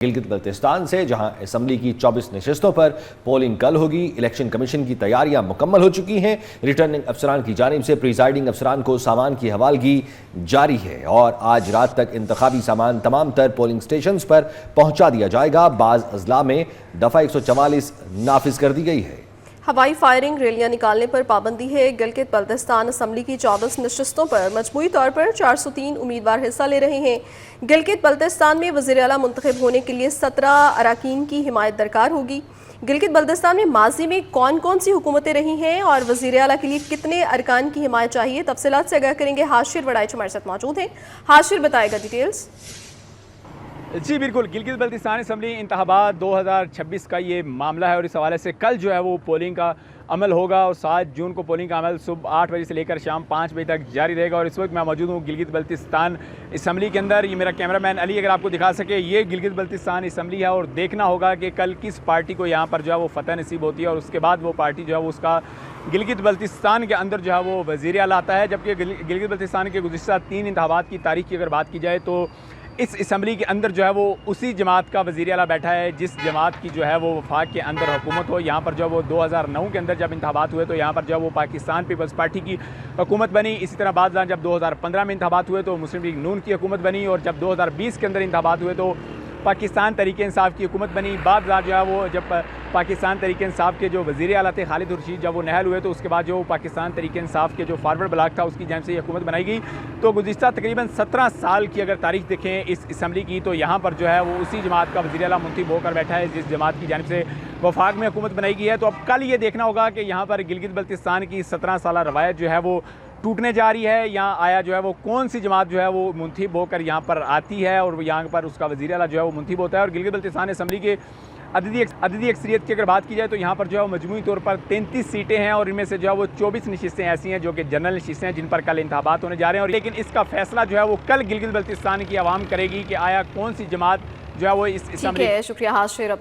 गिलगित बल्तिस्तान से जहां असेंबली की 24 नशिस्तों पर पोलिंग कल होगी। इलेक्शन कमीशन की तैयारियां मुकम्मल हो चुकी हैं। रिटर्निंग अफसरान की जानिब से प्रिजाइडिंग अफसरान को सामान की हवालगी जारी है और आज रात तक इंतखाबी सामान तमाम तर पोलिंग स्टेशन पर पहुंचा दिया जाएगा। बाज़ अजला में दफ़ा 144 नाफिज कर दी गई है। हवाई फायरिंग, रैलियां निकालने पर पाबंदी है। गिलगित बल्तिस्तान असम्बली की 24 नशिस्तों पर मजमूई तौर पर 403 उम्मीदवार हिस्सा ले रहे हैं। गिलगित बल्तिस्तान में वज़ीर आला मुंतखब होने के लिए 17 अरकान की हिमायत दरकार होगी। गिलगित बल्तिस्तान में माजी में कौन कौन सी हुकूमतें रही हैं और वज़ीर आला के लिए कितने अरकान की हिमायत चाहिए, तफसीलात से आगाह करेंगे हाशिर वड़ाइच हमारे साथ मौजूद हैं। हाशिर बताएगा डिटेल्स। जी बिल्कुल, गिलगित बल्तिस्तान असम्बली इंतखाबात 2026 का ये मामला है और इस हवाले से कल जो है वो पोलिंग का अमल होगा और 7 जून को पोलिंग का अमल सुबह 8 बजे से लेकर शाम 5 बजे तक जारी रहेगा। और इस वक्त मैं मौजूद हूँ गिलगित बल्तिस्तान असम्बली के अंदर। ये मेरा कैमरामैन अली अगर आपको दिखा सके, ये गिलगित बल्तिस्तान असम्बली है और देखना होगा कि कल किस पार्टी को यहाँ पर जो है वो फतह नसीब होती है और उसके बाद वो पार्टी जो है वो उसका गिलगित बल्तिस्तान के अंदर जो है वो वज़ीर आला आता है। जबकि गिलगित बल्तिस्तान के गुज़िश्ता 3 इंतखाबात की तारीख की अगर बात की जाए तो इस असम्बली के अंदर जो है वो उसी जमात का वज़ीर आला बैठा है जिस जमात की जो है वो वफाक के अंदर हुकूमत हो। यहाँ पर जो है वो 2009 के अंदर जब इंतखाबात हुए तो यहाँ पर जो है वो पाकिस्तान पीपल्स पार्टी की हुकूमत बनी। इसी तरह बाद जब 2015 में इंतखाबात हुए तो मुस्लिम लीग नून की हुकूमत बनी और जब 2020 के अंदर इंतखाबात हुए तो पाकिस्तान तहरीक इंसाफ की हुकूमत बनी। बाद जो है वो जब पाकिस्तान तहरीक इंसाफ के जो वज़ीर आला थे खालिद खुर्शीद, जब वो नहल हुए तो उसके बाद जो पाकिस्तान तहरीक इंसाफ के जो फारवर्ड ब्लॉक था उसकी जानिब से हुकूमत बनाई गई। तो गुज़िश्ता तकरीबन 17 साल की अगर तारीख देखें इस असम्बली की तो यहाँ पर जो है वो उसी जमात का वज़ीर आला मुंतखब होकर बैठा है जिस जमात की जानिब से वफाक में हुकूमत बनाई गई है। तो अब कल ये देखना होगा कि यहाँ पर गिलगित बल्तिस्तान की 17 साल रवायत जो है वो टूटने जा रही है। यहाँ आया जो है वो कौन सी जमात जो है वो मुंतखब होकर यहाँ पर आती है और यहाँ पर उसका वज़ीर आला जो है वो मुंतखब होता है। और गिलगित बल्तिस्तान असम्बली के अददी अक्सरियत की अगर बात की जाए तो यहाँ पर जो है वो मजमूई तौर पर 33 सीटें हैं और इनमें से जो है वो 24 नशिस्तें ऐसी हैं जो कि जनरल नशिस्तें हैं जिन पर कल इंतखाबात होने जा रहे हैं। और लेकिन इसका फैसला जो है वो कल गिलगित बल्तिस्तान की आवाम करेगी कि आया कौन सी जमात जो है वो इस असम्बली। शुक्रिया हाशिर।